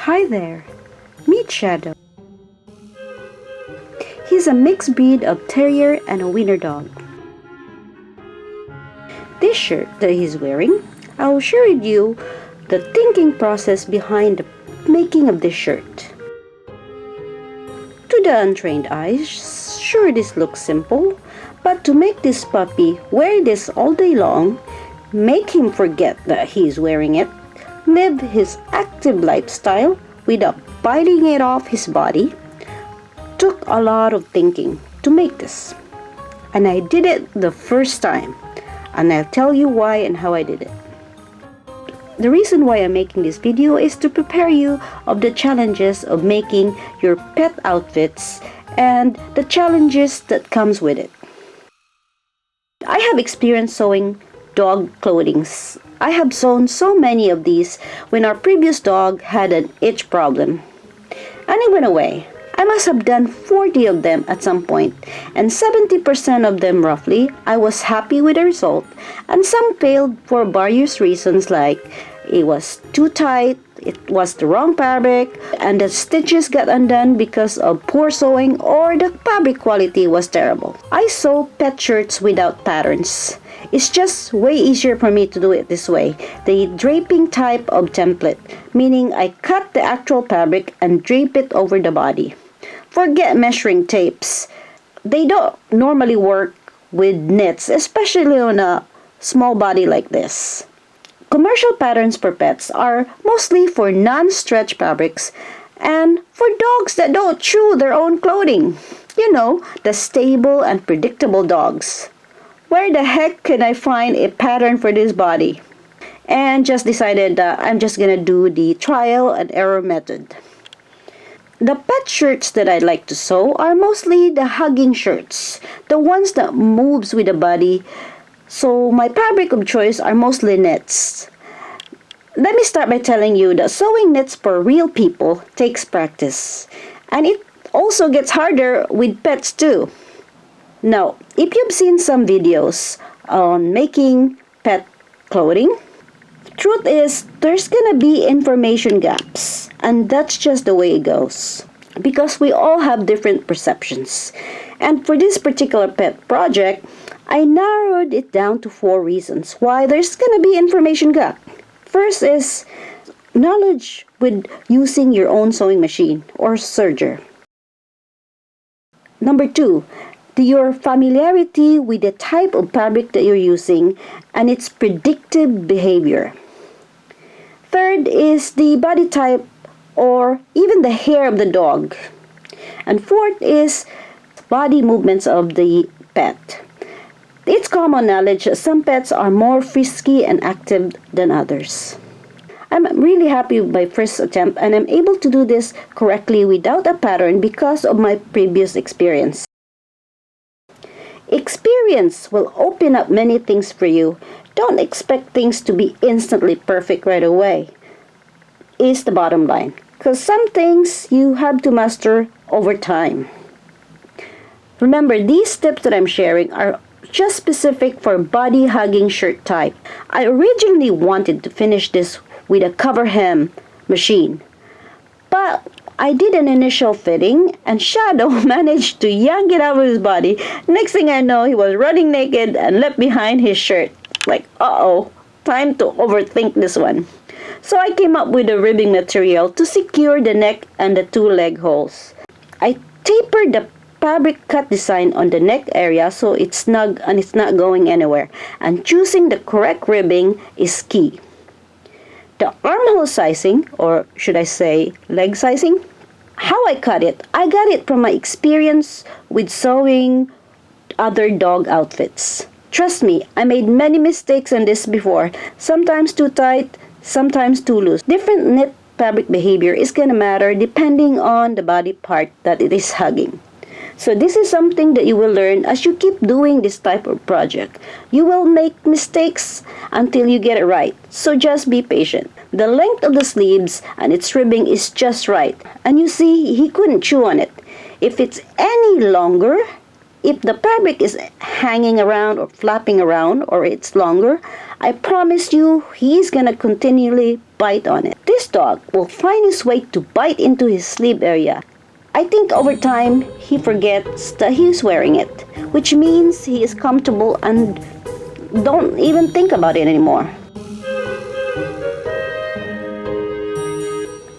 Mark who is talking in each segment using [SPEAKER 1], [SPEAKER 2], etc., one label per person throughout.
[SPEAKER 1] Hi there, meet Shadow. He's a mixed breed of terrier and a wiener dog. This shirt that he's wearing, I'll share with you the thinking process behind the making of this shirt. To the untrained eyes, sure this looks simple, but to make this puppy wear this all day long, make him forget that he's wearing it, live his active lifestyle without biting it off his body, took a lot of thinking to make this. And I did it the first time, and I'll tell you why and how I did it. The reason why I'm making this video is to prepare you of the challenges of making your pet outfits and the challenges that comes with it. I have experience sewing dog clothings. I have sewn so many of these when our previous dog had an itch problem. And it went away. I must have done 40 of them at some point, and 70% of them roughly, I was happy with the result, and some failed for various reasons like it was too tight, it was the wrong fabric, and the stitches got undone because of poor sewing, or the fabric quality was terrible. I sew pet shirts without patterns. It's just way easier for me to do it this way, the draping type of template, meaning I cut the actual fabric and drape it over the body. Forget measuring tapes. They don't normally work with knits, especially on a small body like this. Commercial patterns for pets are mostly for non-stretch fabrics and for dogs that don't chew their own clothing. You know, the stable and predictable dogs. Where the heck can I find a pattern for this body? And just decided that I'm just gonna do the trial and error method. The pet shirts that I like to sew are mostly the hugging shirts, the ones that moves with the body. So my fabric of choice are mostly knits. Let me start by telling you that sewing knits for real people takes practice. And it also gets harder with pets too. Now, if you've seen some videos on making pet clothing, truth is there's gonna be information gaps, and that's just the way it goes because we all have different perceptions. And for this particular pet project, I narrowed it down to 4 reasons why there's gonna be information gap. First is knowledge with using your own sewing machine or serger. Number 2, your familiarity with the type of fabric that you're using and its predictive behavior. Third is the body type or even the hair of the dog. And fourth is body movements of the pet. It's common knowledge that some pets are more frisky and active than others. I'm really happy with my first attempt, and I'm able to do this correctly without a pattern because of my previous experience. Experience will open up many things for you. Don't expect things to be instantly perfect right away, is the bottom line. Because some things you have to master over time. Remember, these tips that I'm sharing are just specific for body hugging shirt type. I originally wanted to finish this with a cover hem machine, but I did an initial fitting and Shadow managed to yank it out of his body. Next thing I know, he was running naked and left behind his shirt. Like, uh-oh, time to overthink this one. So I came up with a ribbing material to secure the neck and the 2 leg holes. I tapered the fabric cut design on the neck area so it's snug and it's not going anywhere. And choosing the correct ribbing is key. The armhole sizing, or should I say leg sizing, how I cut it, I got it from my experience with sewing other dog outfits. Trust me, I made many mistakes on this before, sometimes too tight, sometimes too loose. Different knit fabric behavior is gonna matter depending on the body part that it is hugging. So this is something that you will learn as you keep doing this type of project. You will make mistakes until you get it right. So just be patient. The length of the sleeves and its ribbing is just right. And you see, he couldn't chew on it. If it's any longer, If the fabric is hanging around or flapping around or it's longer, I promise you he's gonna continually bite on it. This dog will find his way to bite into his sleeve area. I think over time he forgets that he's wearing it, which means he is comfortable and don't even think about it anymore.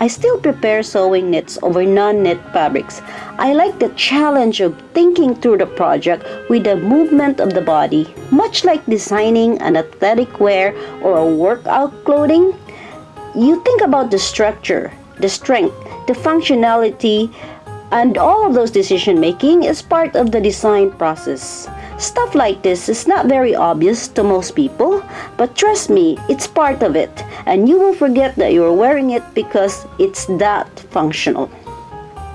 [SPEAKER 1] I still prefer sewing knits over non-knit fabrics. I like the challenge of thinking through the project with the movement of the body, much like designing an athletic wear or a workout clothing. You think about the structure, the strength, the functionality, and all of those decision making is part of the design process. Stuff like this is not very obvious to most people, but trust me, it's part of it, and you will forget that you're wearing it because it's that functional.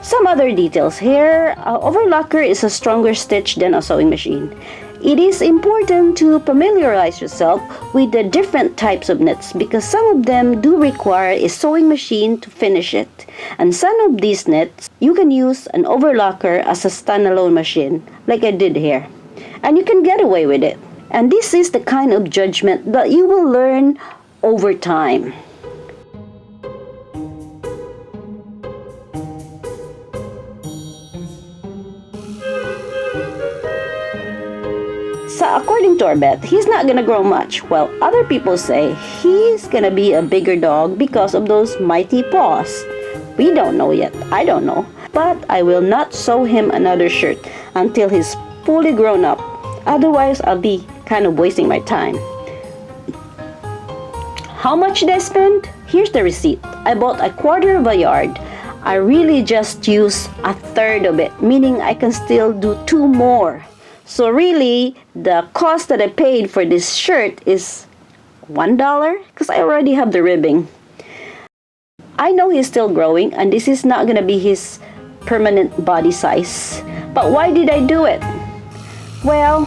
[SPEAKER 1] Some other details here. Overlocker is a stronger stitch than a sewing machine. It is important to familiarize yourself with the different types of knits because some of them do require a sewing machine to finish it. And some of these knits, you can use an overlocker as a standalone machine, like I did here. And you can get away with it. And this is the kind of judgment that you will learn over time. So according to Orbet, he's not gonna grow much, while other people say he's gonna be a bigger dog because of those mighty paws. We don't know yet, I don't know, but I will not sew him another shirt until he's fully grown up. Otherwise, I'll be kind of wasting my time. How much did I spend? Here's the receipt. I bought a quarter of a yard. I really just used a third of it, meaning I can still do 2 more. So really, the cost that I paid for this shirt is $1 because I already have the ribbing. I know he's still growing and this is not going to be his permanent body size. But why did I do it? Well,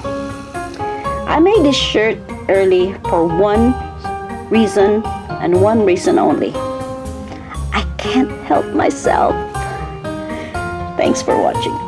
[SPEAKER 1] I made this shirt early for one reason and one reason only. I can't help myself. Thanks for watching.